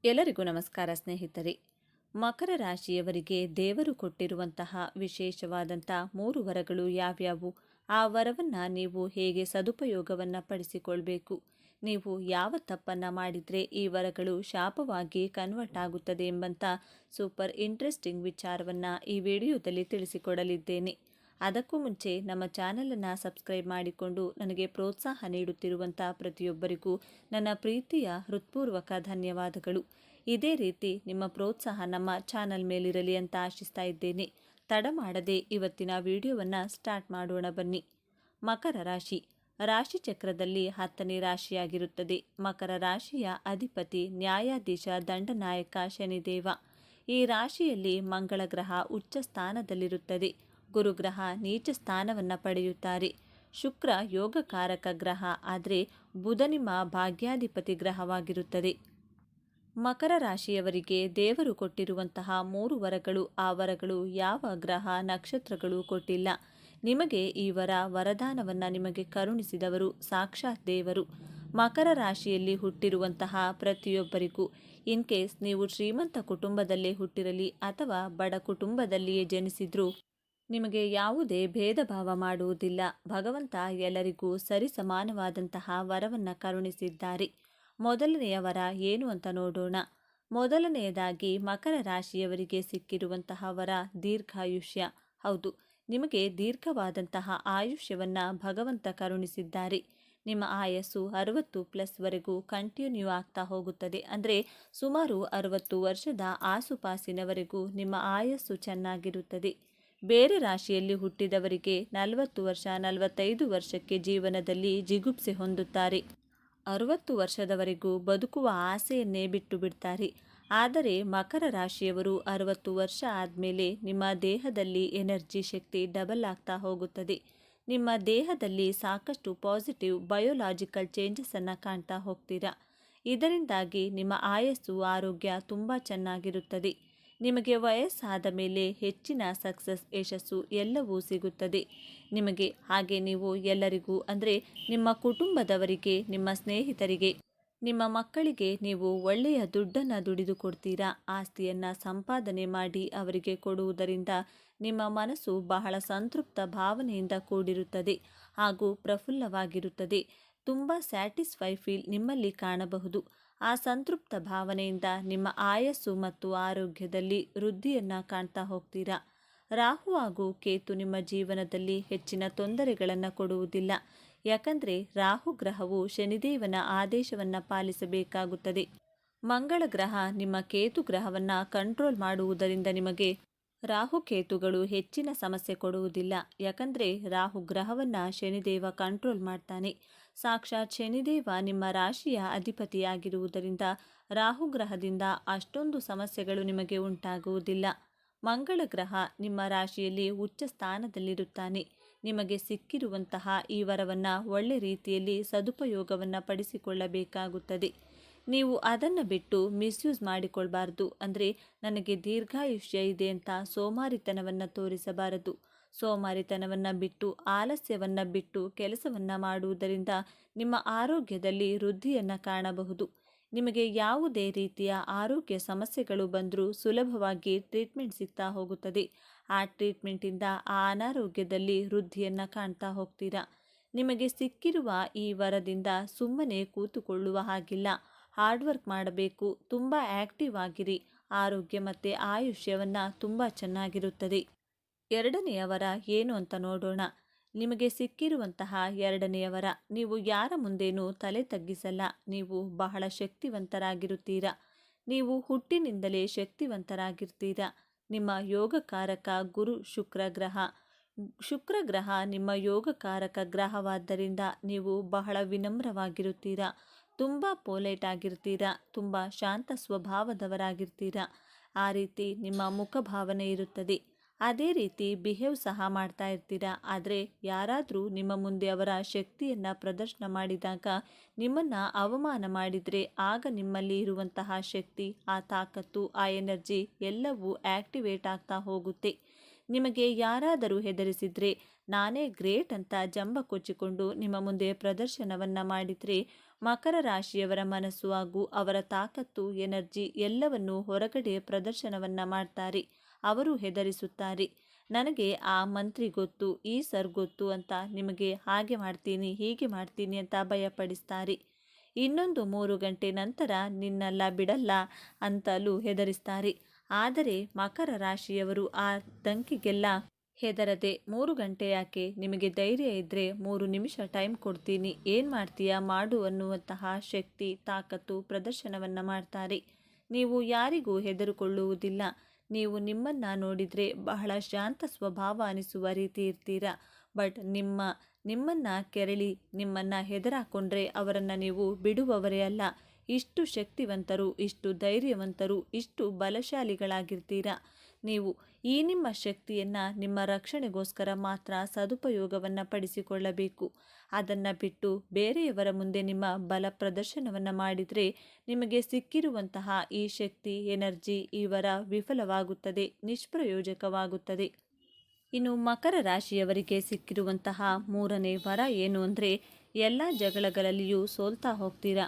ಎಲ್ಲರಿಗೂ ನಮಸ್ಕಾರ ಸ್ನೇಹಿತರೆ. ಮಕರ ರಾಶಿಯವರಿಗೆ ದೇವರು ಕೊಟ್ಟಿರುವಂತಹ ವಿಶೇಷವಾದಂಥ 3 ವರಗಳು ಯಾವ್ಯಾವು? ಆ ವರವನ್ನು ನೀವು ಹೇಗೆ ಸದುಪಯೋಗವನ್ನು ಪಡಿಸಿಕೊಳ್ಬೇಕು? ನೀವು ಯಾವ ತಪ್ಪನ್ನು ಮಾಡಿದರೆ ಈ ವರಗಳು ಶಾಪವಾಗಿ ಕನ್ವರ್ಟ್ ಆಗುತ್ತದೆ ಎಂಬಂಥ ಸೂಪರ್ ಇಂಟ್ರೆಸ್ಟಿಂಗ್ ವಿಚಾರವನ್ನು ಈ ವಿಡಿಯೋದಲ್ಲಿ ತಿಳಿಸಿಕೊಡಲಿದ್ದೇನೆ. ಅದಕ್ಕೂ ಮುಂಚೆ ನಮ್ಮ ಚಾನಲನ್ನು ಸಬ್ಸ್ಕ್ರೈಬ್ ಮಾಡಿಕೊಂಡು ನನಗೆ ಪ್ರೋತ್ಸಾಹ ನೀಡುತ್ತಿರುವಂಥ ಪ್ರತಿಯೊಬ್ಬರಿಗೂ ನನ್ನ ಪ್ರೀತಿಯ ಹೃತ್ಪೂರ್ವಕ ಧನ್ಯವಾದಗಳು. ಇದೇ ರೀತಿ ನಿಮ್ಮ ಪ್ರೋತ್ಸಾಹ ನಮ್ಮ ಚಾನಲ್ ಮೇಲಿರಲಿ ಅಂತ ಆಶಿಸ್ತಾ ಇದ್ದೇನೆ. ತಡ ಮಾಡದೆ ಇವತ್ತಿನ ವಿಡಿಯೋವನ್ನು ಸ್ಟಾರ್ಟ್ ಮಾಡೋಣ ಬನ್ನಿ. ಮಕರ ರಾಶಿ ರಾಶಿ ಚಕ್ರದಲ್ಲಿ 10ನೇ ರಾಶಿಯಾಗಿರುತ್ತದೆ. ಮಕರ ರಾಶಿಯ ಅಧಿಪತಿ ನ್ಯಾಯಾಧೀಶ ದಂಡನಾಯಕ ಶನಿದೇವ. ಈ ರಾಶಿಯಲ್ಲಿ ಮಂಗಳ ಗ್ರಹ ಉಚ್ಚ ಸ್ಥಾನದಲ್ಲಿರುತ್ತದೆ. ಗುರುಗ್ರಹ ನೀಚ ಸ್ಥಾನವನ್ನು ಪಡೆಯುತ್ತಾರೆ. ಶುಕ್ರ ಯೋಗಕಾರಕ ಗ್ರಹ, ಆದರೆ ಬುಧ ನಿಮ್ಮ ಭಾಗ್ಯಾಧಿಪತಿ ಗ್ರಹವಾಗಿರುತ್ತದೆ. ಮಕರ ರಾಶಿಯವರಿಗೆ ದೇವರು ಕೊಟ್ಟಿರುವಂತಹ 3 ವರಗಳು, ಆ ವರಗಳು ಯಾವ ಗ್ರಹ ನಕ್ಷತ್ರಗಳು ಕೊಟ್ಟಿಲ್ಲ. ನಿಮಗೆ ಈ ವರದಾನವನ್ನು ನಿಮಗೆ ಕರುಣಿಸಿದವರು ಸಾಕ್ಷಾತ್ ದೇವರು. ಮಕರ ರಾಶಿಯಲ್ಲಿ ಹುಟ್ಟಿರುವಂತಹ ಪ್ರತಿಯೊಬ್ಬರಿಗೂ, ಇನ್ ಕೇಸ್ ನೀವು ಶ್ರೀಮಂತ ಕುಟುಂಬದಲ್ಲೇ ಹುಟ್ಟಿರಲಿ ಅಥವಾ ಬಡ ಕುಟುಂಬದಲ್ಲಿಯೇ ಜನಿಸಿದ್ರೂ ನಿಮಗೆ ಯಾವುದೇ ಭೇದ ಭಾವ ಮಾಡುವುದಿಲ್ಲ. ಭಗವಂತ ಎಲ್ಲರಿಗೂ ಸರಿಸಮಾನವಾದಂತಹ ವರವನ್ನು ಕರುಣಿಸಿದ್ದಾರೆ. ಮೊದಲನೆಯ ವರ ಏನು ಅಂತ ನೋಡೋಣ. ಮೊದಲನೆಯದಾಗಿ ಮಕರ ರಾಶಿಯವರಿಗೆ ಸಿಕ್ಕಿರುವಂತಹ ವರ ದೀರ್ಘಾಯುಷ್ಯ. ಹೌದು, ನಿಮಗೆ ದೀರ್ಘವಾದಂತಹ ಆಯುಷ್ಯವನ್ನು ಭಗವಂತ ಕರುಣಿಸಿದ್ದಾರೆ. ನಿಮ್ಮ ಆಯಸ್ಸು 60+ ವರೆಗೂ ಕಂಟಿನ್ಯೂ ಆಗ್ತಾ ಹೋಗುತ್ತದೆ. ಅಂದರೆ ಸುಮಾರು 60 ವರ್ಷದ ಆಸುಪಾಸಿನವರೆಗೂ ನಿಮ್ಮ ಆಯಸ್ಸು ಚೆನ್ನಾಗಿರುತ್ತದೆ. ಬೇರೆ ರಾಶಿಯಲ್ಲಿ ಹುಟ್ಟಿದವರಿಗೆ 40 ವರ್ಷ 45 ವರ್ಷಕ್ಕೆ ಜೀವನದಲ್ಲಿ ಜಿಗುಪ್ಸೆ ಹೊಂದುತ್ತಾರೆ. 60 ವರ್ಷದವರೆಗೂ ಬದುಕುವ ಆಸೆಯನ್ನೇ ಬಿಟ್ಟು ಬಿಡ್ತಾರೆ. ಆದರೆ ಮಕರ ರಾಶಿಯವರು 60 ವರ್ಷ ಆದಮೇಲೆ ನಿಮ್ಮ ದೇಹದಲ್ಲಿ ಎನರ್ಜಿ ಶಕ್ತಿ ಡಬಲ್ ಆಗ್ತಾ ಹೋಗುತ್ತದೆ. ನಿಮ್ಮ ದೇಹದಲ್ಲಿ ಸಾಕಷ್ಟು ಪಾಸಿಟಿವ್ ಬಯೋಲಾಜಿಕಲ್ ಚೇಂಜಸನ್ನು ಕಾಣ್ತಾ ಹೋಗ್ತೀರಾ. ಇದರಿಂದಾಗಿ ನಿಮ್ಮ ಆಯಸ್ಸು ಆರೋಗ್ಯ ತುಂಬ ಚೆನ್ನಾಗಿರುತ್ತದೆ. ನಿಮಗೆ ವಯಸ್ಸಾದ ಮೇಲೆ ಹೆಚ್ಚಿನ ಸಕ್ಸಸ್, ಯಶಸ್ಸು ಎಲ್ಲವೂ ಸಿಗುತ್ತದೆ ನಿಮಗೆ. ಹಾಗೆ ನೀವು ಎಲ್ಲರಿಗೂ, ಅಂದರೆ ನಿಮ್ಮ ಕುಟುಂಬದವರಿಗೆ, ನಿಮ್ಮ ಸ್ನೇಹಿತರಿಗೆ, ನಿಮ್ಮ ಮಕ್ಕಳಿಗೆ ನೀವು ಒಳ್ಳೆಯ ದುಡ್ಡನ್ನು ದುಡಿದು ಕೊಡ್ತೀರಾ. ಆಸ್ತಿಯನ್ನು ಸಂಪಾದನೆ ಮಾಡಿ ಅವರಿಗೆ ಕೊಡುವುದರಿಂದ ನಿಮ್ಮ ಮನಸ್ಸು ಬಹಳ ಸಂತೃಪ್ತ ಭಾವನೆಯಿಂದ ಕೂಡಿರುತ್ತದೆ ಹಾಗೂ ಪ್ರಫುಲ್ಲವಾಗಿರುತ್ತದೆ. ತುಂಬ ಸ್ಯಾಟಿಸ್ಫೈ ಫೀಲ್ ನಿಮ್ಮಲ್ಲಿ ಕಾಣಬಹುದು. ಆ ಸಂತೃಪ್ತ ಭಾವನೆಯಿಂದ ನಿಮ್ಮ ಆಯಸ್ಸು ಮತ್ತು ಆರೋಗ್ಯದಲ್ಲಿ ವೃದ್ಧಿಯನ್ನು ಕಾಣ್ತಾ ಹೋಗ್ತೀರಾ. ರಾಹು ಹಾಗೂ ಕೇತು ನಿಮ್ಮ ಜೀವನದಲ್ಲಿ ಹೆಚ್ಚಿನ ತೊಂದರೆಗಳನ್ನು ಕೊಡುವುದಿಲ್ಲ. ಯಾಕಂದರೆ ರಾಹು ಗ್ರಹವು ಶನಿದೇವನ ಆದೇಶವನ್ನು ಪಾಲಿಸಬೇಕಾಗುತ್ತದೆ. ಮಂಗಳ ಗ್ರಹ ನಿಮ್ಮ ಕೇತು ಗ್ರಹವನ್ನು ಕಂಟ್ರೋಲ್ ಮಾಡುವುದರಿಂದ ನಿಮಗೆ ರಾಹುಕೇತುಗಳು ಹೆಚ್ಚಿನ ಸಮಸ್ಯೆ ಕೊಡುವುದಿಲ್ಲ. ಯಾಕಂದರೆ ರಾಹು ಗ್ರಹವನ್ನು ಶನಿದೇವ ಕಂಟ್ರೋಲ್ ಮಾಡ್ತಾನೆ. ಸಾಕ್ಷಾತ್ ಶನಿದೇವ ನಿಮ್ಮ ರಾಶಿಯ ಅಧಿಪತಿಯಾಗಿರುವುದರಿಂದ ರಾಹು ಗ್ರಹದಿಂದ ಅಷ್ಟೊಂದು ಸಮಸ್ಯೆಗಳು ನಿಮಗೆ ಉಂಟಾಗುವುದಿಲ್ಲ. ಮಂಗಳ ಗ್ರಹ ನಿಮ್ಮ ರಾಶಿಯಲ್ಲಿ ಉಚ್ಚ ಸ್ಥಾನದಲ್ಲಿರುತ್ತಾನೆ. ನಿಮಗೆ ಸಿಕ್ಕಿರುವಂತಹ ಈ ವರವನ್ನು ಒಳ್ಳೆ ರೀತಿಯಲ್ಲಿ ಸದುಪಯೋಗವನ್ನು ಪಡಿಸಿಕೊಳ್ಳಬೇಕಾಗುತ್ತದೆ. ನೀವು ಅದನ್ನು ಬಿಟ್ಟು ಮಿಸ್ಯೂಸ್ ಮಾಡಿಕೊಳ್ಬಾರ್ದು. ಅಂದರೆ ನನಗೆ ದೀರ್ಘಾಯುಷ್ಯ ಇದೆ ಅಂತ ಸೋಮಾರಿತನವನ್ನು ತೋರಿಸಬಾರದು. ಸೋಮಾರಿತನವನ್ನು ಬಿಟ್ಟು, ಆಲಸ್ಯವನ್ನು ಬಿಟ್ಟು ಕೆಲಸವನ್ನು ಮಾಡುವುದರಿಂದ ನಿಮ್ಮ ಆರೋಗ್ಯದಲ್ಲಿ ವೃದ್ಧಿಯನ್ನು ಕಾಣಬಹುದು. ನಿಮಗೆ ಯಾವುದೇ ರೀತಿಯ ಆರೋಗ್ಯ ಸಮಸ್ಯೆಗಳು ಬಂದರೂ ಸುಲಭವಾಗಿ ಟ್ರೀಟ್ಮೆಂಟ್ ಸಿಗ್ತಾ ಹೋಗುತ್ತದೆ. ಆ ಟ್ರೀಟ್ಮೆಂಟಿಂದ ಆ ಅನಾರೋಗ್ಯದಲ್ಲಿ ವೃದ್ಧಿಯನ್ನು ಕಾಣ್ತಾ ಹೋಗ್ತೀರಾ. ನಿಮಗೆ ಸಿಕ್ಕಿರುವ ಈ ವರದಿಂದ ಸುಮ್ಮನೆ ಕೂತುಕೊಳ್ಳುವ ಹಾಗಿಲ್ಲ. ಹಾರ್ಡ್ ವರ್ಕ್ ಮಾಡಬೇಕು. ತುಂಬ ಆ್ಯಕ್ಟಿವ್ ಆಗಿರಿ. ಆರೋಗ್ಯ ಮತ್ತು ಆಯುಷ್ಯವನ್ನು ತುಂಬ ಚೆನ್ನಾಗಿರುತ್ತದೆ. ಎರಡನೆಯ ವರ ಏನು ಅಂತ ನೋಡೋಣ. ನಿಮಗೆ ಸಿಕ್ಕಿರುವಂತಹ ಎರಡನೆಯ ವರ, ನೀವು ಯಾರ ಮುಂದೇನೂ ತಲೆ ತಗ್ಗಿಸಲ್ಲ. ನೀವು ಬಹಳ ಶಕ್ತಿವಂತರಾಗಿರುತ್ತೀರಾ. ನೀವು ಹುಟ್ಟಿನಿಂದಲೇ ಶಕ್ತಿವಂತರಾಗಿರ್ತೀರಾ. ನಿಮ್ಮ ಯೋಗಕಾರಕ ಗುರು ಶುಕ್ರ ಗ್ರಹ. ಶುಕ್ರ ಗ್ರಹ ನಿಮ್ಮ ಯೋಗಕಾರಕ ಗ್ರಹವಾದ್ದರಿಂದ ನೀವು ಬಹಳ ವಿನಮ್ರವಾಗಿರುತ್ತೀರಾ. ತುಂಬ ಪೋಲೈಟ್ ಆಗಿರ್ತೀರಾ. ತುಂಬ ಶಾಂತ ಸ್ವಭಾವದವರಾಗಿರ್ತೀರಾ. ಆ ರೀತಿ ನಿಮ್ಮ ಮುಖಭಾವನೆ ಇರುತ್ತದೆ. ಅದೇ ರೀತಿ ಬಿಹೇವ್ ಸಹ ಮಾಡ್ತಾ ಇರ್ತೀರಾ. ಆದರೆ ಯಾರಾದರೂ ನಿಮ್ಮ ಮುಂದೆ ಅವರ ಶಕ್ತಿಯನ್ನು ಪ್ರದರ್ಶನ ಮಾಡಿದಾಗ, ನಿಮ್ಮನ್ನು ಅವಮಾನ ಮಾಡಿದರೆ, ಆಗ ನಿಮ್ಮಲ್ಲಿ ಇರುವಂತಹ ಶಕ್ತಿ, ಆ ತಾಕತ್ತು, ಆ ಎನರ್ಜಿ ಎಲ್ಲವೂ ಆ್ಯಕ್ಟಿವೇಟ್ ಆಗ್ತಾ ಹೋಗುತ್ತೆ. ನಿಮಗೆ ಯಾರಾದರೂ ಹೆದರಿಸಿದರೆ, ನಾನೇ ಗ್ರೇಟ್ ಅಂತ ಜಂಬ ಕೊಚ್ಚಿಕೊಂಡು ನಿಮ್ಮ ಮುಂದೆ ಪ್ರದರ್ಶನವನ್ನು ಮಾಡಿದರೆ, ಮಕರ ರಾಶಿಯವರ ಮನಸ್ಸು ಹಾಗೂ ಅವರ ತಾಕತ್ತು, ಎನರ್ಜಿ ಎಲ್ಲವನ್ನೂ ಹೊರಗಡೆ ಪ್ರದರ್ಶನವನ್ನ ಮಾಡ್ತಾರೆ. ಅವರು ಹೆದರಿಸುತ್ತಾರೆ. ನನಗೆ ಆ ಮಂತ್ರಿ ಗೊತ್ತು, ಈ ಸರ್ ಗೊತ್ತು ಅಂತ ನಿಮಗೆ ಹಾಗೆ ಮಾಡ್ತೀನಿ, ಹೀಗೆ ಮಾಡ್ತೀನಿ ಅಂತ ಭಯಪಡಿಸ್ತಾರೆ. ಇನ್ನೊಂದು 3 ಗಂಟೆ ನಂತರ ನಿನ್ನಲ್ಲ ಬಿಡಲ್ಲ ಅಂತಲೂ ಹೆದರಿಸ್ತಾರೆ. ಆದರೆ ಮಕರ ರಾಶಿಯವರು ಆ ದಂಕಿಗೆಲ್ಲ ಹೆದರದೆ 3 ಗಂಟೆ ಯಾಕೆ, ನಿಮಗೆ ಧೈರ್ಯ ಇದ್ದರೆ 3 ನಿಮಿಷ ಟೈಮ್ ಕೊಡ್ತೀನಿ, ಏನು ಮಾಡ್ತೀಯಾ ಮಾಡು ಅನ್ನುವಂತಹ ಶಕ್ತಿ, ತಾಕತ್ತು ಪ್ರದರ್ಶನವನ್ನು ಮಾಡ್ತಾರೆ. ನೀವು ಯಾರಿಗೂ ಹೆದರಿಕೊಳ್ಳುವುದಿಲ್ಲ. ನೀವು ನಿಮ್ಮನ್ನು ನೋಡಿದರೆ ಬಹಳ ಶಾಂತ ಸ್ವಭಾವ ಅನಿಸುವ ರೀತಿ ಇರ್ತೀರಾ. ಬಟ್ ನಿಮ್ಮನ್ನು ಕೆರಳಿ ನಿಮ್ಮನ್ನು ಹೆದರಾಕೊಂಡ್ರೆ ಅವರನ್ನು ನೀವು ಬಿಡುವವರೇ ಅಲ್ಲ. ಇಷ್ಟು ಶಕ್ತಿವಂತರು, ಇಷ್ಟು ಧೈರ್ಯವಂತರು, ಇಷ್ಟು ಬಲಶಾಲಿಗಳಾಗಿರ್ತೀರಾ. ನೀವು ಈ ನಿಮ್ಮ ಶಕ್ತಿಯನ್ನು ನಿಮ್ಮ ರಕ್ಷಣೆಗೋಸ್ಕರ ಮಾತ್ರ ಸದುಪಯೋಗವನ್ನು ಪಡಿಸಿಕೊಳ್ಳಬೇಕು. ಅದನ್ನು ಬಿಟ್ಟು ಬೇರೆಯವರ ಮುಂದೆ ನಿಮ್ಮ ಬಲ ಪ್ರದರ್ಶನವನ್ನು ಮಾಡಿದರೆ ನಿಮಗೆ ಸಿಕ್ಕಿರುವಂತಹ ಈ ಶಕ್ತಿ, ಎನರ್ಜಿ, ಇವರ ವಿಫಲವಾಗುತ್ತದೆ, ನಿಷ್ಪ್ರಯೋಜಕವಾಗುತ್ತದೆ. ಇನ್ನು ಮಕರ ರಾಶಿಯವರಿಗೆ ಸಿಕ್ಕಿರುವಂತಹ 3ನೇ ವರ ಏನು ಅಂದರೆ, ಎಲ್ಲ ಜಗಳಗಳಲ್ಲಿಯೂ ಸೋಲ್ತಾ ಹೋಗ್ತೀರಾ.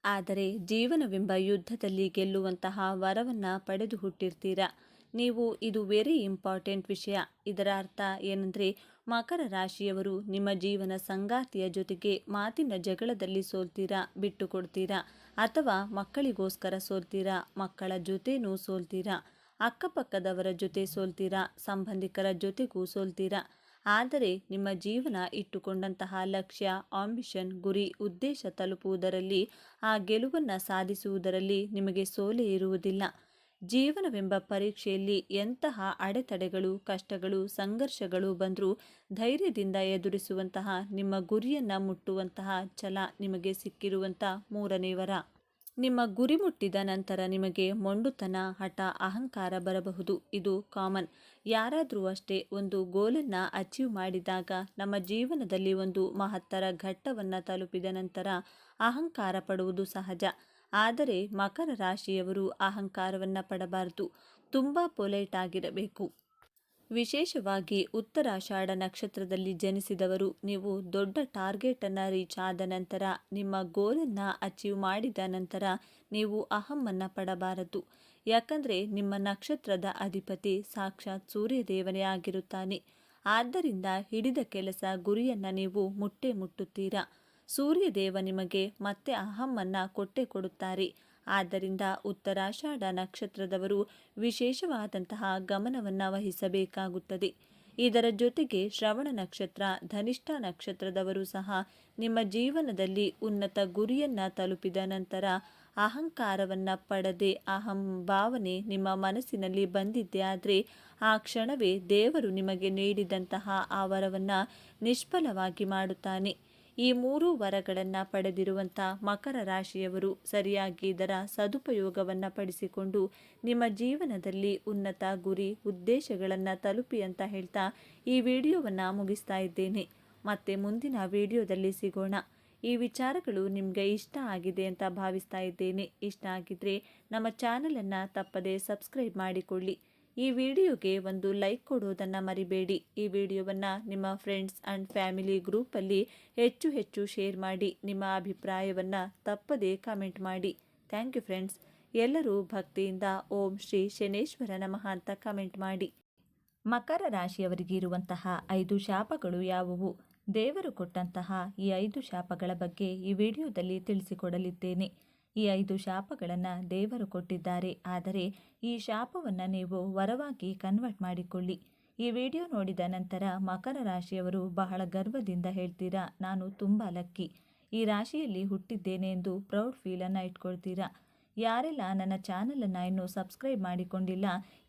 ಆದರೆ ಜೀವನವೆಂಬ ಯುದ್ಧದಲ್ಲಿ ಗೆಲ್ಲುವಂತಹ ವರವನ್ನು ಪಡೆದು ಹುಟ್ಟಿರ್ತೀರಾ ನೀವು. ಇದು ವೆರಿ ಇಂಪಾರ್ಟೆಂಟ್ ವಿಷಯ. ಇದರ ಅರ್ಥ ಏನಂದರೆ, ಮಕರ ರಾಶಿಯವರು ನಿಮ್ಮ ಜೀವನ ಸಂಗಾತಿಯ ಜೊತೆಗೆ ಮಾತಿನ ಜಗಳದಲ್ಲಿ ಸೋಲ್ತೀರಾ, ಬಿಟ್ಟು ಕೊಡ್ತೀರಾ, ಅಥವಾ ಮಕ್ಕಳಿಗೋಸ್ಕರ ಸೋಲ್ತೀರಾ, ಮಕ್ಕಳ ಜೊತೆನೂ ಸೋಲ್ತೀರಾ, ಅಕ್ಕಪಕ್ಕದವರ ಜೊತೆ ಸೋಲ್ತೀರಾ, ಸಂಬಂಧಿಕರ ಜೊತೆಗೂ ಸೋಲ್ತೀರಾ. ಆದರೆ ನಿಮ್ಮ ಜೀವನ ಇಟ್ಟುಕೊಂಡಂತಹ ಲಕ್ಷ್ಯ, ಆಂಬಿಷನ್, ಗುರಿ, ಉದ್ದೇಶ ತಲುಪುವುದರಲ್ಲಿ, ಆ ಗೆಲುವನ್ನು ಸಾಧಿಸುವುದರಲ್ಲಿ ನಿಮಗೆ ಸೋಲೇ ಇರುವುದಿಲ್ಲ. ಜೀವನವೆಂಬ ಪರೀಕ್ಷೆಯಲ್ಲಿ ಎಂತಹ ಅಡೆತಡೆಗಳು, ಕಷ್ಟಗಳು, ಸಂಘರ್ಷಗಳು ಬಂದರೂ ಧೈರ್ಯದಿಂದ ಎದುರಿಸುವಂತಹ, ನಿಮ್ಮ ಗುರಿಯನ್ನು ಮುಟ್ಟುವಂತಹ ಛಲ ನಿಮಗೆ ಸಿಕ್ಕಿರುವಂಥ 3ನೇ ವರ. ನಿಮ್ಮ ಗುರಿ ಮುಟ್ಟಿದ ನಂತರ ನಿಮಗೆ ಮೊಂಡುತನ, ಹಠ, ಅಹಂಕಾರ ಬರಬಹುದು. ಇದು ಕಾಮನ್. ಯಾರಾದರೂ ಅಷ್ಟೇ, ಒಂದು ಗೋಲನ್ನು ಅಚೀವ್ ಮಾಡಿದಾಗ, ನಮ್ಮ ಜೀವನದಲ್ಲಿ ಒಂದು ಮಹತ್ತರ ಘಟ್ಟವನ್ನು ತಲುಪಿದ ನಂತರ ಅಹಂಕಾರ ಪಡುವುದು ಸಹಜ. ಆದರೆ ಮಕರ ರಾಶಿಯವರು ಅಹಂಕಾರವನ್ನು ಪಡಬಾರದು. ತುಂಬ ಪೊಲೈಟ್ ಆಗಿರಬೇಕು. ವಿಶೇಷವಾಗಿ ಉತ್ತರಾಷಾಢ ನಕ್ಷತ್ರದಲ್ಲಿ ಜನಿಸಿದವರು, ನೀವು ದೊಡ್ಡ ಟಾರ್ಗೆಟನ್ನು ರೀಚ್ ಆದ ನಂತರ, ನಿಮ್ಮ ಗೋಲನ್ನು ಅಚೀವ್ ಮಾಡಿದ ನಂತರ ನೀವು ಅಹಮ್ಮನ್ನು ಪಡಬಾರದು. ಯಾಕಂದರೆ ನಿಮ್ಮ ನಕ್ಷತ್ರದ ಅಧಿಪತಿ ಸಾಕ್ಷಾತ್ ಸೂರ್ಯದೇವನೇ ಆಗಿರುತ್ತಾನೆ. ಆದ್ದರಿಂದ ಹಿಡಿದ ಕೆಲಸ, ಗುರಿಯನ್ನು ನೀವು ಮುಟ್ಟೇ ಮುಟ್ಟುತ್ತೀರಾ. ಸೂರ್ಯದೇವ ನಿಮಗೆ ಮತ್ತೆ ಅಹಮ್ಮನ್ನು ಕೊಟ್ಟೇ ಕೊಡುತ್ತಾರೆ. ಆದ್ದರಿಂದ ಉತ್ತರಾಷಾಢ ನಕ್ಷತ್ರದವರು ವಿಶೇಷವಾದಂತಹ ಗಮನವನ್ನು ವಹಿಸಬೇಕಾಗುತ್ತದೆ. ಇದರ ಜೊತೆಗೆ ಶ್ರವಣ ನಕ್ಷತ್ರ, ಧನಿಷ್ಠ ನಕ್ಷತ್ರದವರು ಸಹ ನಿಮ್ಮ ಜೀವನದಲ್ಲಿ ಉನ್ನತ ಗುರಿಯನ್ನು ತಲುಪಿದ ನಂತರ ಅಹಂಕಾರವನ್ನು ಪಡದೆ, ಅಹಂ ಭಾವನೆ ನಿಮ್ಮ ಮನಸ್ಸಿನಲ್ಲಿ ಬಂದಿದ್ದೇ ಆದರೆ ಆ ಕ್ಷಣವೇ ದೇವರು ನಿಮಗೆ ನೀಡಿದಂತಹ ಆ ವರವನ್ನು ನಿಷ್ಫಲವಾಗಿ ಮಾಡುತ್ತಾನೆ. ಈ 3 ವರಗಳನ್ನು ಪಡೆದಿರುವಂಥ ಮಕರ ರಾಶಿಯವರು ಸರಿಯಾಗಿ ಇದರ ಸದುಪಯೋಗವನ್ನು ಪಡಿಸಿಕೊಂಡು ನಿಮ್ಮ ಜೀವನದಲ್ಲಿ ಉನ್ನತ ಗುರಿ, ಉದ್ದೇಶಗಳನ್ನು ತಲುಪಿ ಅಂತ ಹೇಳ್ತಾ ಈ ವಿಡಿಯೋವನ್ನು ಮುಗಿಸ್ತಾ ಇದ್ದೇನೆ. ಮತ್ತೆ ಮುಂದಿನ ವಿಡಿಯೋದಲ್ಲಿ ಸಿಗೋಣ. ಈ ವಿಚಾರಗಳು ನಿಮಗೆ ಇಷ್ಟ ಆಗಿದೆ ಅಂತ ಭಾವಿಸ್ತಾ ಇದ್ದೇನೆ. ಇಷ್ಟ ಆಗಿದ್ದರೆ ನಮ್ಮ ಚಾನಲನ್ನು ತಪ್ಪದೇ ಸಬ್ಸ್ಕ್ರೈಬ್ ಮಾಡಿಕೊಳ್ಳಿ. ಈ ವಿಡಿಯೋಗೆ ಒಂದು ಲೈಕ್ ಕೊಡೋದನ್ನು ಮರಿಬೇಡಿ. ಈ ವಿಡಿಯೋವನ್ನು ನಿಮ್ಮ ಫ್ರೆಂಡ್ಸ್ ಆ್ಯಂಡ್ ಫ್ಯಾಮಿಲಿ ಗ್ರೂಪಲ್ಲಿ ಹೆಚ್ಚು ಶೇರ್ ಮಾಡಿ. ನಿಮ್ಮ ಅಭಿಪ್ರಾಯವನ್ನು ತಪ್ಪದೇ ಕಮೆಂಟ್ ಮಾಡಿ. Thank you friends. ಎಲ್ಲರೂ ಭಕ್ತಿಯಿಂದ ಓಂ ಶ್ರೀ ಶನೇಶ್ವರ ನಮಃ ಅಂತ ಕಮೆಂಟ್ ಮಾಡಿ. ಮಕರ ರಾಶಿಯವರಿಗೆ ಇರುವಂತಹ 5 ಶಾಪಗಳು ಯಾವುವು? ದೇವರು ಕೊಟ್ಟಂತಹ ಈ 5 ಶಾಪಗಳ ಬಗ್ಗೆ ಈ ವಿಡಿಯೋದಲ್ಲಿ ತಿಳಿಸಿಕೊಡಲಿದ್ದೇನೆ. ಈ 5 ಶಾಪಗಳನ್ನು ದೇವರು ಕೊಟ್ಟಿದ್ದಾರೆ. ಆದರೆ ಈ ಶಾಪವನ್ನು ನೀವು ವರವಾಗಿ ಕನ್ವರ್ಟ್ ಮಾಡಿಕೊಳ್ಳಿ. ಈ ವಿಡಿಯೋ ನೋಡಿದ ನಂತರ ಮಕರ ರಾಶಿಯವರು ಬಹಳ ಗರ್ವದಿಂದ ಹೇಳ್ತೀರಾ, ನಾನು ತುಂಬ ಲಕ್ಕಿ, ಈ ರಾಶಿಯಲ್ಲಿ ಹುಟ್ಟಿದ್ದೇನೆ ಎಂದು ಪ್ರೌಡ್ ಫೀಲನ್ನು ಇಟ್ಕೊಳ್ತೀರಾ. ಯಾರೆಲ್ಲ ನನ್ನ ಚಾನಲನ್ನು ಇನ್ನೂ ಸಬ್ಸ್ಕ್ರೈಬ್ ಮಾಡಿಕೊಂಡಿಲ್ಲ,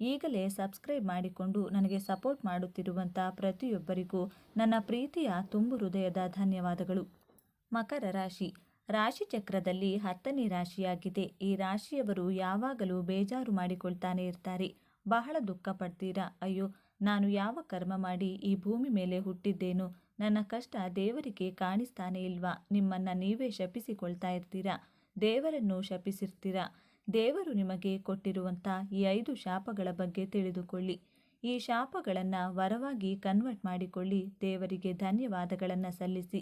ಈಗಲೇ ಸಬ್ಸ್ಕ್ರೈಬ್ ಮಾಡಿಕೊಂಡು ನನಗೆ ಸಪೋರ್ಟ್ ಮಾಡುತ್ತಿರುವಂಥ ಪ್ರತಿಯೊಬ್ಬರಿಗೂ ನನ್ನ ಪ್ರೀತಿಯ ತುಂಬು ಹೃದಯದ ಧನ್ಯವಾದಗಳು. ಮಕರ ರಾಶಿ ರಾಶಿಚಕ್ರದಲ್ಲಿ 10ನೇ ರಾಶಿಯಾಗಿದೆ. ಈ ರಾಶಿಯವರು ಯಾವಾಗಲೂ ಬೇಜಾರು ಮಾಡಿಕೊಳ್ತಾನೆ ಇರ್ತಾರೆ. ಬಹಳ ದುಃಖ ಪಡ್ತೀರಾ. ಅಯ್ಯೋ, ನಾನು ಯಾವ ಕರ್ಮ ಮಾಡಿ ಈ ಭೂಮಿ ಮೇಲೆ ಹುಟ್ಟಿದ್ದೇನೋ, ನನ್ನ ಕಷ್ಟ ದೇವರಿಗೆ ಕಾಣಿಸ್ತಾನೆ ಇಲ್ವಾ? ನಿಮ್ಮನ್ನು ನೀವೇ ಶಪಿಸಿಕೊಳ್ತಾ ಇರ್ತೀರಾ. ದೇವರನ್ನು ಶಪಿಸಿರ್ತೀರಾ. ದೇವರು ನಿಮಗೆ ಕೊಟ್ಟಿರುವಂಥ ಈ 5 ಶಾಪಗಳ ಬಗ್ಗೆ ತಿಳಿದುಕೊಳ್ಳಿ. ಈ ಶಾಪಗಳನ್ನು ವರವಾಗಿ ಕನ್ವರ್ಟ್ ಮಾಡಿಕೊಳ್ಳಿ. ದೇವರಿಗೆ ಧನ್ಯವಾದಗಳನ್ನು ಸಲ್ಲಿಸಿ.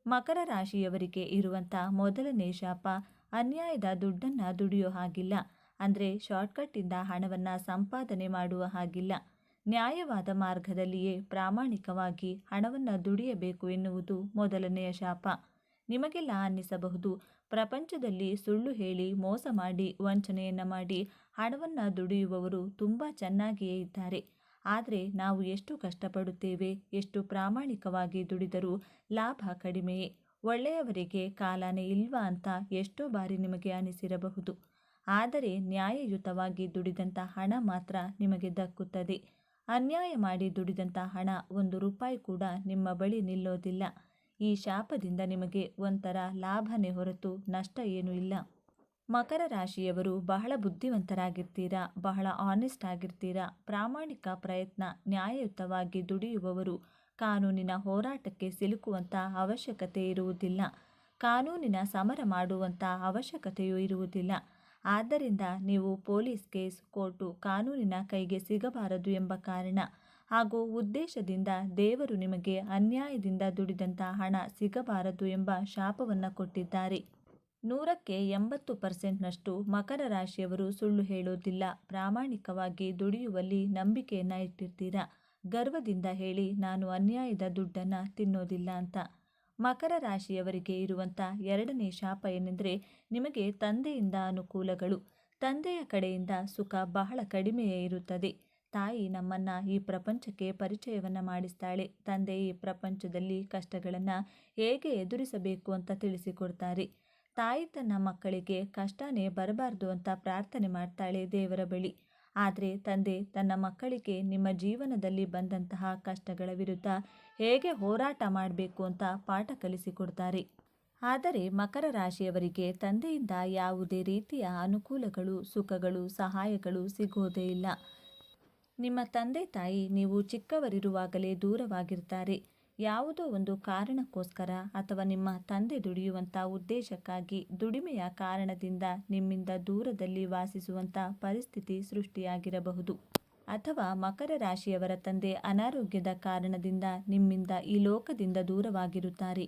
ಮಕರ ರಾಶಿಯವರಿಗೆ ಇರುವಂಥ ಮೊದಲನೇ ಶಾಪ, ಅನ್ಯಾಯದ ದುಡ್ಡನ್ನು ದುಡಿಯೋ ಹಾಗಿಲ್ಲ. ಅಂದರೆ ಶಾರ್ಟ್ಕಟ್ಟಿಂದ ಹಣವನ್ನು ಸಂಪಾದನೆ ಮಾಡುವ ಹಾಗಿಲ್ಲ. ನ್ಯಾಯವಾದ ಮಾರ್ಗದಲ್ಲಿಯೇ ಪ್ರಾಮಾಣಿಕವಾಗಿ ಹಣವನ್ನು ದುಡಿಯಬೇಕು ಎನ್ನುವುದು ಮೊದಲನೆಯ ಶಾಪ. ನಿಮಗೆಲ್ಲ ಅನ್ನಿಸಬಹುದು, ಪ್ರಪಂಚದಲ್ಲಿ ಸುಳ್ಳು ಹೇಳಿ, ಮೋಸ ಮಾಡಿ, ವಂಚನೆಯನ್ನು ಮಾಡಿ ಹಣವನ್ನು ದುಡಿಯುವವರು ತುಂಬ ಚೆನ್ನಾಗಿಯೇ ಇದ್ದಾರೆ. ಆದರೆ ನಾವು ಎಷ್ಟು ಕಷ್ಟಪಡುತ್ತೇವೆ, ಎಷ್ಟು ಪ್ರಾಮಾಣಿಕವಾಗಿ ದುಡಿದರೂ ಲಾಭ ಕಡಿಮೆಯೇ. ಒಳ್ಳೆಯವರಿಗೆ ಕಾಲನೇ ಇಲ್ವಾ ಅಂತ ಎಷ್ಟೋ ಬಾರಿ ನಿಮಗೆ ಅನಿಸಿರಬಹುದು. ಆದರೆ ನ್ಯಾಯಯುತವಾಗಿ ದುಡಿದಂಥ ಹಣ ಮಾತ್ರ ನಿಮಗೆ ದಕ್ಕುತ್ತದೆ. ಅನ್ಯಾಯ ಮಾಡಿ ದುಡಿದಂಥ ಹಣ 1 ರೂಪಾಯಿ ಕೂಡ ನಿಮ್ಮ ಬಳಿ ನಿಲ್ಲೋದಿಲ್ಲ. ಈ ಶಾಪದಿಂದ ನಿಮಗೆ ಒಂಥರ ಲಾಭನೇ ಹೊರತು ನಷ್ಟ ಏನೂ ಇಲ್ಲ. ಮಕರ ರಾಶಿಯವರು ಬಹಳ ಬುದ್ಧಿವಂತರಾಗಿರ್ತೀರಾ, ಬಹಳ ಆನೆಸ್ಟ್ ಆಗಿರ್ತೀರಾ. ಪ್ರಾಮಾಣಿಕ ಪ್ರಯತ್ನ, ನ್ಯಾಯಯುತವಾಗಿ ದುಡಿಯುವವರು. ಕಾನೂನಿನ ಹೋರಾಟಕ್ಕೆ ಸಿಲುಕುವಂಥ ಅವಶ್ಯಕತೆ ಇರುವುದಿಲ್ಲ. ಕಾನೂನಿನ ಸಮರ ಮಾಡುವಂಥ ಅವಶ್ಯಕತೆಯೂ ಇರುವುದಿಲ್ಲ. ಆದ್ದರಿಂದ ನೀವು ಪೊಲೀಸ್ ಕೇಸ್, ಕೋರ್ಟು, ಕಾನೂನಿನ ಕೈಗೆ ಸಿಗಬಾರದು ಎಂಬ ಕಾರಣ ಹಾಗೂ ಉದ್ದೇಶದಿಂದ ದೇವರು ನಿಮಗೆ ಅನ್ಯಾಯದಿಂದ ದುಡಿದಂಥ ಹಣ ಸಿಗಬಾರದು ಎಂಬ ಶಾಪವನ್ನು ಕೊಟ್ಟಿದ್ದಾರೆ. 100ಕ್ಕೆ 80% ಮಕರ ರಾಶಿಯವರು ಸುಳ್ಳು ಹೇಳೋದಿಲ್ಲ. ಪ್ರಾಮಾಣಿಕವಾಗಿ ದುಡಿಯುವಲ್ಲಿ ನಂಬಿಕೆಯನ್ನು ಇಟ್ಟಿರ್ತೀರಾ. ಗರ್ವದಿಂದ ಹೇಳಿ, ನಾನು ಅನ್ಯಾಯದ ದುಡ್ಡನ್ನು ತಿನ್ನೋದಿಲ್ಲ ಅಂತ. ಮಕರ ರಾಶಿಯವರಿಗೆ ಇರುವಂಥ 2ನೇ ಶಾಪ ಏನೆಂದರೆ, ನಿಮಗೆ ತಂದೆಯಿಂದ ಅನುಕೂಲಗಳು. ತಂದೆಯ ಕಡೆಯಿಂದ ಸುಖ ಬಹಳ ಕಡಿಮೆಯೇ ಇರುತ್ತದೆ. ತಾಯಿ ನಮ್ಮನ್ನು ಈ ಪ್ರಪಂಚಕ್ಕೆ ಪರಿಚಯವನ್ನು ಮಾಡಿಸ್ತಾಳೆ. ತಂದೆ ಈ ಪ್ರಪಂಚದಲ್ಲಿ ಕಷ್ಟಗಳನ್ನು ಹೇಗೆ ಎದುರಿಸಬೇಕು ಅಂತ ತಿಳಿಸಿಕೊಡ್ತಾರೆ. ತಾಯಿ ತನ್ನ ಮಕ್ಕಳಿಗೆ ಕಷ್ಟನೇ ಬರಬಾರ್ದು ಅಂತ ಪ್ರಾರ್ಥನೆ ಮಾಡ್ತಾಳೆ ದೇವರ ಬಳಿ. ಆದರೆ ತಂದೆ ತನ್ನ ಮಕ್ಕಳಿಗೆ ನಿಮ್ಮ ಜೀವನದಲ್ಲಿ ಬಂದಂತಹ ಕಷ್ಟಗಳ ವಿರುದ್ಧ ಹೇಗೆ ಹೋರಾಟ ಮಾಡಬೇಕು ಅಂತ ಪಾಠ ಕಲಿಸಿಕೊಡ್ತಾರೆ. ಆದರೆ ಮಕರ ರಾಶಿಯವರಿಗೆ ತಂದೆಯಿಂದ ಯಾವುದೇ ರೀತಿಯ ಅನುಕೂಲಗಳು, ಸುಖಗಳು, ಸಹಾಯಗಳು ಸಿಗೋದೇ ಇಲ್ಲ. ನಿಮ್ಮ ತಂದೆ ತಾಯಿ ನೀವು ಚಿಕ್ಕವರಿರುವಾಗಲೇ ದೂರವಾಗಿರ್ತಾರೆ. ಯಾವುದೋ ಒಂದು ಕಾರಣಕ್ಕೋಸ್ಕರ ಅಥವಾ ನಿಮ್ಮ ತಂದೆ ದುಡಿಯುವಂಥ ಉದ್ದೇಶಕ್ಕಾಗಿ, ದುಡಿಮೆಯ ಕಾರಣದಿಂದ ನಿಮ್ಮಿಂದ ದೂರದಲ್ಲಿ ವಾಸಿಸುವಂಥ ಪರಿಸ್ಥಿತಿ ಸೃಷ್ಟಿಯಾಗಿರಬಹುದು. ಅಥವಾ ಮಕರ ರಾಶಿಯವರ ತಂದೆ ಅನಾರೋಗ್ಯದ ಕಾರಣದಿಂದ ನಿಮ್ಮಿಂದ ಈ ಲೋಕದಿಂದ ದೂರವಾಗಿರುತ್ತಾರೆ.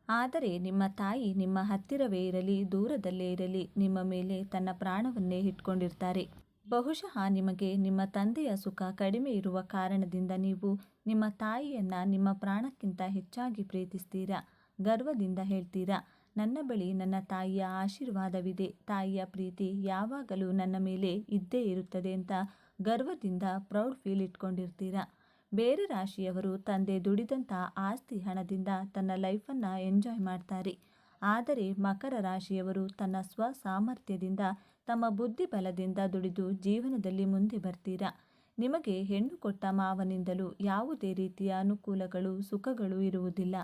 ಆದರೆ ನಿಮ್ಮ ತಾಯಿ ನಿಮ್ಮ ಹತ್ತಿರವೇ ಇರಲಿ, ದೂರದಲ್ಲೇ ಇರಲಿ, ನಿಮ್ಮ ಮೇಲೆ ತನ್ನ ಪ್ರಾಣವನ್ನೇ ಇಟ್ಕೊಂಡಿರ್ತಾರೆ. ಬಹುಶಃ ನಿಮಗೆ ನಿಮ್ಮ ತಂದೆಯ ಸುಖ ಕಡಿಮೆ ಇರುವ ಕಾರಣದಿಂದ ನೀವು ನಿಮ್ಮ ತಾಯಿಯನ್ನು ನಿಮ್ಮ ಪ್ರಾಣಕ್ಕಿಂತ ಹೆಚ್ಚಾಗಿ ಪ್ರೀತಿಸ್ತೀರಾ. ಗರ್ವದಿಂದ ಹೇಳ್ತೀರಾ, ನನ್ನ ಬಳಿ ನನ್ನ ತಾಯಿಯ ಆಶೀರ್ವಾದವಿದೆ, ತಾಯಿಯ ಪ್ರೀತಿ ಯಾವಾಗಲೂ ನನ್ನ ಮೇಲೆ ಇದ್ದೇ ಇರುತ್ತದೆ ಅಂತ ಗರ್ವದಿಂದ ಪ್ರೌಡ್ ಫೀಲ್ ಇಟ್ಕೊಂಡಿರ್ತೀರಾ. ಬೇರೆ ರಾಶಿಯವರು ತಂದೆ ದುಡಿದಂಥ ಆಸ್ತಿ ಹಣದಿಂದ ತನ್ನ ಲೈಫನ್ನು ಎಂಜಾಯ್ ಮಾಡ್ತಾರೆ. ಆದರೆ ಮಕರ ರಾಶಿಯವರು ತನ್ನ ಸ್ವಸಾಮರ್ಥ್ಯದಿಂದ, ತಮ್ಮ ಬುದ್ಧಿ ಬಲದಿಂದ ದುಡಿದು ಜೀವನದಲ್ಲಿ ಮುಂದೆ ಬರ್ತೀರಾ. ನಿಮಗೆ ಹೆಣ್ಣು ಕೊಟ್ಟ ಮಾವನಿಂದಲೂ ಯಾವುದೇ ರೀತಿಯ ಅನುಕೂಲಗಳು, ಸುಖಗಳು ಇರುವುದಿಲ್ಲ.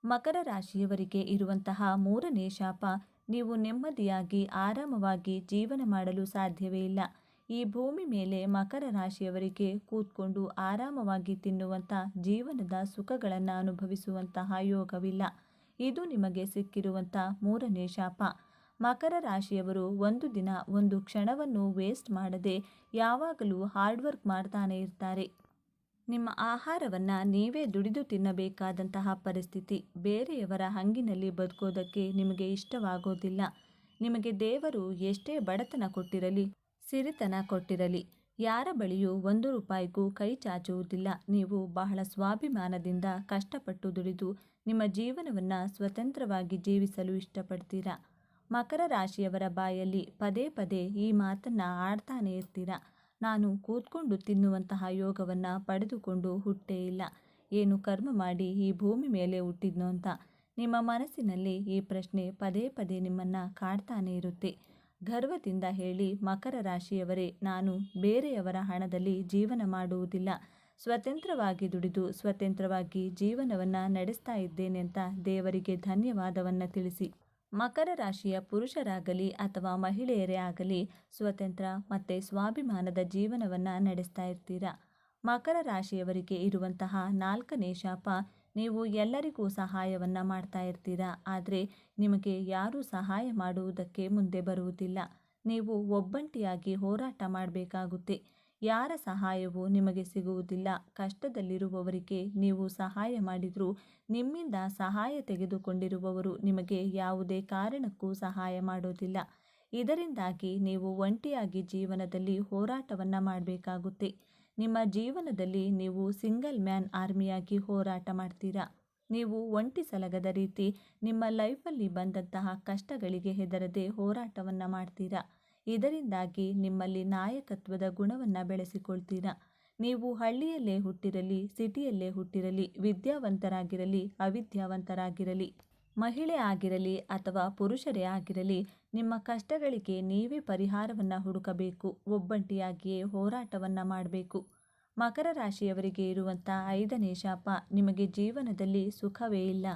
ಮಕರ ರಾಶಿಯವರಿಗೆ ಇರುವಂತಹ 3ನೇ ಶಾಪ, ನೀವು ನೆಮ್ಮದಿಯಾಗಿ ಆರಾಮವಾಗಿ ಜೀವನ ಮಾಡಲು ಸಾಧ್ಯವೇ ಇಲ್ಲ. ಈ ಭೂಮಿ ಮೇಲೆ ಮಕರ ರಾಶಿಯವರಿಗೆ ಕೂತ್ಕೊಂಡು ಆರಾಮವಾಗಿ ತಿನ್ನುವಂಥ ಜೀವನದ ಸುಖಗಳನ್ನು ಅನುಭವಿಸುವಂತಹ ಯೋಗವಿಲ್ಲ. ಇದು ನಿಮಗೆ ಸಿಕ್ಕಿರುವಂಥ 3ನೇ ಶಾಪ. ಮಕರ ರಾಶಿಯವರು ಒಂದು ದಿನ, ಒಂದು ಕ್ಷಣವನ್ನು ವೇಸ್ಟ್ ಮಾಡದೆ ಯಾವಾಗಲೂ ಹಾರ್ಡ್ ವರ್ಕ್ ಮಾಡ್ತಾನೆ ಇರ್ತಾರೆ. ನಿಮ್ಮ ಆಹಾರವನ್ನು ನೀವೇ ದುಡಿದು ತಿನ್ನಬೇಕಾದಂತಹ ಪರಿಸ್ಥಿತಿ. ಬೇರೆಯವರ ಹಂಗಿನಲ್ಲಿ ಬದುಕೋದಕ್ಕೆ ನಿಮಗೆ ಇಷ್ಟವಾಗೋದಿಲ್ಲ. ನಿಮಗೆ ದೇವರು ಎಷ್ಟೇ ಬಡತನ ಕೊಟ್ಟಿರಲಿ, ಸಿರಿತನ ಕೊಟ್ಟಿರಲಿ, ಯಾರ ಬಳಿಯೂ 1 ರೂಪಾಯಿಗೂ ಕೈ ಚಾಚುವುದಿಲ್ಲ. ನೀವು ಬಹಳ ಸ್ವಾಭಿಮಾನದಿಂದ ಕಷ್ಟಪಟ್ಟು ದುಡಿದು ನಿಮ್ಮ ಜೀವನವನ್ನು ಸ್ವತಂತ್ರವಾಗಿ ಜೀವಿಸಲು ಇಷ್ಟಪಡ್ತೀರಾ. ಮಕರ ರಾಶಿಯವರ ಬಾಯಲ್ಲಿ ಪದೇ ಪದೇ ಈ ಮಾತನ್ನು ಆಡ್ತಾನೆ ಇರ್ತೀರಾ. ನಾನು ಕೂತ್ಕೊಂಡು ತಿನ್ನುವಂತಹ ಯೋಗವನ್ನು ಪಡೆದುಕೊಂಡು ಹುಟ್ಟೇ ಇಲ್ಲ, ಏನು ಕರ್ಮ ಮಾಡಿ ಈ ಭೂಮಿ ಮೇಲೆ ಹುಟ್ಟಿದ್ನೋ ಅಂತ. ನಿಮ್ಮ ಮನಸ್ಸಿನಲ್ಲಿ ಈ ಪ್ರಶ್ನೆ ಪದೇ ಪದೇ ನಿಮ್ಮನ್ನು ಕಾಡ್ತಾನೆ ಇರುತ್ತೆ. ಗರ್ವದಿಂದ ಹೇಳಿ, ಮಕರ ರಾಶಿಯವರೇ, ನಾನು ಬೇರೆಯವರ ಹಣದಲ್ಲಿ ಜೀವನ ಮಾಡುವುದಿಲ್ಲ. ಸ್ವತಂತ್ರವಾಗಿ ದುಡಿದು ಸ್ವತಂತ್ರವಾಗಿ ಜೀವನವನ್ನು ನಡೆಸ್ತಾ ಇದ್ದೇನೆ ಅಂತ ದೇವರಿಗೆ ಧನ್ಯವಾದವನ್ನು ತಿಳಿಸಿ. ಮಕರ ರಾಶಿಯ ಪುರುಷರಾಗಲಿ ಅಥವಾ ಮಹಿಳೆಯರೇ ಆಗಲಿ ಸ್ವತಂತ್ರ ಮತ್ತು ಸ್ವಾಭಿಮಾನದ ಜೀವನವನ್ನು ನಡೆಸ್ತಾ ಇರ್ತೀರಾ. ಮಕರ ರಾಶಿಯವರಿಗೆ ಇರುವಂತಹ 4ನೇ ಶಾಪ, ನೀವು ಎಲ್ಲರಿಗೂ ಸಹಾಯವನ್ನು ಮಾಡ್ತಾ ಇರ್ತೀರಾ. ಆದರೆ ನಿಮಗೆ ಯಾರೂ ಸಹಾಯ ಮಾಡುವುದಕ್ಕೆ ಮುಂದೆ ಬರುವುದಿಲ್ಲ. ನೀವು ಒಬ್ಬಂಟಿಯಾಗಿ ಹೋರಾಟ ಮಾಡಬೇಕಾಗುತ್ತೆ. ಯಾರ ಸಹಾಯವೂ ನಿಮಗೆ ಸಿಗುವುದಿಲ್ಲ. ಕಷ್ಟದಲ್ಲಿರುವವರಿಗೆ ನೀವು ಸಹಾಯ ಮಾಡಿದರೂ ನಿಮ್ಮಿಂದ ಸಹಾಯ ತೆಗೆದುಕೊಂಡಿರುವವರು ನಿಮಗೆ ಯಾವುದೇ ಕಾರಣಕ್ಕೂ ಸಹಾಯ ಮಾಡೋದಿಲ್ಲ. ಇದರಿಂದಾಗಿ ನೀವು ಒಂಟಿಯಾಗಿ ಜೀವನದಲ್ಲಿ ಹೋರಾಟವನ್ನು ಮಾಡಬೇಕಾಗುತ್ತೆ. ನಿಮ್ಮ ಜೀವನದಲ್ಲಿ ನೀವು ಸಿಂಗಲ್ ಮ್ಯಾನ್ ಆರ್ಮಿಯಾಗಿ ಹೋರಾಟ ಮಾಡ್ತೀರಾ. ನೀವು ಒಂಟಿ ಸಲಗದ ರೀತಿ ನಿಮ್ಮ ಲೈಫಲ್ಲಿ ಬಂದಂತಹ ಕಷ್ಟಗಳಿಗೆ ಹೆದರದೆ ಹೋರಾಟವನ್ನು ಮಾಡ್ತೀರಾ. ಇದರಿಂದಾಗಿ ನಿಮ್ಮಲ್ಲಿ ನಾಯಕತ್ವದ ಗುಣವನ್ನು ಬೆಳೆಸಿಕೊಳ್ತೀರಾ. ನೀವು ಹಳ್ಳಿಯಲ್ಲೇ ಹುಟ್ಟಿರಲಿ, ಸಿಟಿಯಲ್ಲೇ ಹುಟ್ಟಿರಲಿ, ವಿದ್ಯಾವಂತರಾಗಿರಲಿ, ಅವಿದ್ಯಾವಂತರಾಗಿರಲಿ, ಮಹಿಳೆ ಆಗಿರಲಿ ಅಥವಾ ಪುರುಷರೇ ಆಗಿರಲಿ, ನಿಮ್ಮ ಕಷ್ಟಗಳಿಗೆ ನೀವೇ ಪರಿಹಾರವನ್ನು ಹುಡುಕಬೇಕು. ಒಬ್ಬಂಟಿಯಾಗಿಯೇ ಹೋರಾಟವನ್ನು ಮಾಡಬೇಕು. ಮಕರ ರಾಶಿಯವರಿಗೆ ಇರುವಂಥ 5ನೇ ಶಾಪ, ನಿಮಗೆ ಜೀವನದಲ್ಲಿ ಸುಖವೇ ಇಲ್ಲ.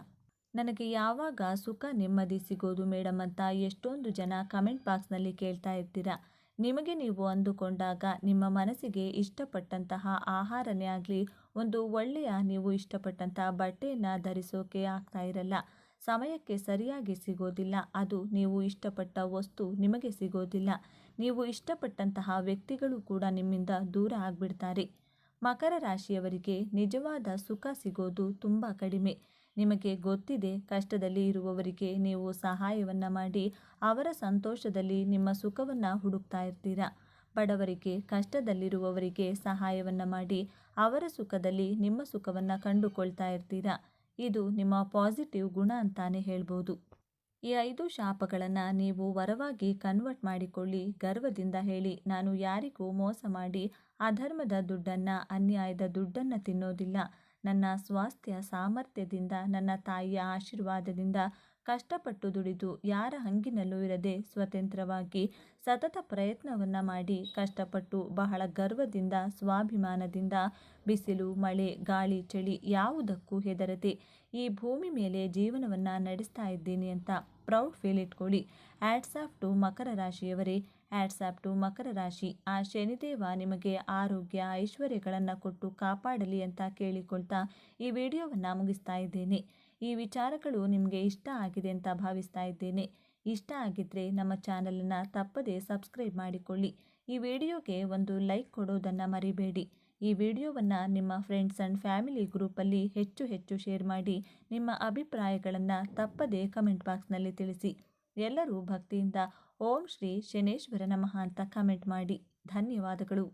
ನನಗೆ ಯಾವಾಗ ಸುಖ ನೆಮ್ಮದಿ ಸಿಗೋದು ಮೇಡಮ್ ಅಂತ ಎಷ್ಟೊಂದು ಜನ ಕಮೆಂಟ್ ಬಾಕ್ಸ್ನಲ್ಲಿ ಕೇಳ್ತಾ ಇರ್ತೀರಾ. ನಿಮಗೆ ನೀವು ಅಂದುಕೊಂಡಾಗ ನಿಮ್ಮ ಮನಸ್ಸಿಗೆ ಇಷ್ಟಪಟ್ಟಂತಹ ಆಹಾರನೇ ಆಗಲಿ, ಒಂದು ಒಳ್ಳೆಯ ನೀವು ಇಷ್ಟಪಟ್ಟಂಥ ಬಟ್ಟೆಯನ್ನು ಧರಿಸೋಕೆ ಆಗ್ತಾ ಇರಲ್ಲ. ಸಮಯಕ್ಕೆ ಸರಿಯಾಗಿ ಸಿಗೋದಿಲ್ಲ. ಅದು ನೀವು ಇಷ್ಟಪಟ್ಟ ವಸ್ತು ನಿಮಗೆ ಸಿಗೋದಿಲ್ಲ. ನೀವು ಇಷ್ಟಪಟ್ಟಂತಹ ವ್ಯಕ್ತಿಗಳು ಕೂಡ ನಿಮ್ಮಿಂದ ದೂರ ಆಗಿಬಿಡ್ತಾರೆ. ಮಕರ ರಾಶಿಯವರಿಗೆ ನಿಜವಾದ ಸುಖ ಸಿಗೋದು ತುಂಬ ಕಡಿಮೆ. ನಿಮಗೆ ಗೊತ್ತಿದೆ, ಕಷ್ಟದಲ್ಲಿ ಇರುವವರಿಗೆ ನೀವು ಸಹಾಯವನ್ನು ಮಾಡಿ ಅವರ ಸಂತೋಷದಲ್ಲಿ ನಿಮ್ಮ ಸುಖವನ್ನು ಹುಡುಕ್ತಾ ಇರ್ತೀರಾ. ಬಡವರಿಗೆ, ಕಷ್ಟದಲ್ಲಿರುವವರಿಗೆ ಸಹಾಯವನ್ನು ಮಾಡಿ ಅವರ ಸುಖದಲ್ಲಿ ನಿಮ್ಮ ಸುಖವನ್ನು ಕಂಡುಕೊಳ್ತಾ ಇರ್ತೀರಾ. ಇದು ನಿಮ್ಮ ಪಾಸಿಟಿವ್ ಗುಣ ಅಂತಾನೆ ಹೇಳ್ಬೋದು. ಈ 5 ಶಾಪಗಳನ್ನು ನೀವು ವರವಾಗಿ ಕನ್ವರ್ಟ್ ಮಾಡಿಕೊಳ್ಳಿ. ಗರ್ವದಿಂದ ಹೇಳಿ, ನಾನು ಯಾರಿಗೂ ಮೋಸ ಮಾಡಿ ಅಧರ್ಮದ ದುಡ್ಡನ್ನು, ಅನ್ಯಾಯದ ದುಡ್ಡನ್ನು ತಿನ್ನೋದಿಲ್ಲ. ನನ್ನ ಸ್ವಾಸ್ಥ್ಯ ಸಾಮರ್ಥ್ಯದಿಂದ, ನನ್ನ ತಾಯಿಯ ಆಶೀರ್ವಾದದಿಂದ ಕಷ್ಟಪಟ್ಟು ದುಡಿದು ಯಾರ ಹಂಗಿನಲ್ಲೂ ಇರದೆ ಸ್ವತಂತ್ರವಾಗಿ ಸತತ ಪ್ರಯತ್ನವನ್ನು ಮಾಡಿ ಕಷ್ಟಪಟ್ಟು ಬಹಳ ಗರ್ವದಿಂದ, ಸ್ವಾಭಿಮಾನದಿಂದ ಬಿಸಿಲು, ಮಳೆ, ಗಾಳಿ, ಚಳಿ ಯಾವುದಕ್ಕೂ ಹೆದರದೆ ಈ ಭೂಮಿ ಮೇಲೆ ಜೀವನವನ್ನು ನಡೆಸ್ತಾ ಇದ್ದೀನಿ ಅಂತ ಪ್ರೌಡ್ ಫೀಲ್ ಇಟ್ಕೊಳ್ಳಿ. ಹ್ಯಾಟ್ಸ್ ಆಫ್ ಟು ಮಕರ ರಾಶಿಯವರೇ, ಹ್ಯಾಟ್ಸ್ ಆಫ್ ಟು ಮಕರ ರಾಶಿ. ಆ ಶನಿದೇವ ನಿಮಗೆ ಆರೋಗ್ಯ, ಐಶ್ವರ್ಯಗಳನ್ನು ಕೊಟ್ಟು ಕಾಪಾಡಲಿ ಅಂತ ಕೇಳಿಕೊಳ್ತಾ ಈ ವಿಡಿಯೋವನ್ನು ಮುಗಿಸ್ತಾ ಇದ್ದೇನೆ. ಈ ವಿಚಾರಗಳು ನಿಮಗೆ ಇಷ್ಟ ಆಗಿದೆ ಅಂತ ಭಾವಿಸ್ತಾ ಇದ್ದೇನೆ. ಇಷ್ಟ ಆಗಿದ್ದರೆ ನಮ್ಮ ಚಾನಲನ್ನು ತಪ್ಪದೇ ಸಬ್ಸ್ಕ್ರೈಬ್ ಮಾಡಿಕೊಳ್ಳಿ. ಈ ವಿಡಿಯೋಗೆ ಒಂದು ಲೈಕ್ ಕೊಡೋದನ್ನು ಮರಿಬೇಡಿ. ಈ ವಿಡಿಯೋವನ್ನು ನಿಮ್ಮ ಫ್ರೆಂಡ್ಸ್ ಆ್ಯಂಡ್ ಫ್ಯಾಮಿಲಿ ಗ್ರೂಪಲ್ಲಿ ಹೆಚ್ಚು ಶೇರ್ ಮಾಡಿ. ನಿಮ್ಮ ಅಭಿಪ್ರಾಯಗಳನ್ನು ತಪ್ಪದೇ ಕಮೆಂಟ್ ಬಾಕ್ಸ್ನಲ್ಲಿ ತಿಳಿಸಿ. ಎಲ್ಲರೂ ಭಕ್ತಿಯಿಂದ ಓಂ ಶ್ರೀ ಶನೇಶ್ವರ ನಮಃ ಅಂತ ಕಮೆಂಟ್ ಮಾಡಿ. ಧನ್ಯವಾದಗಳು.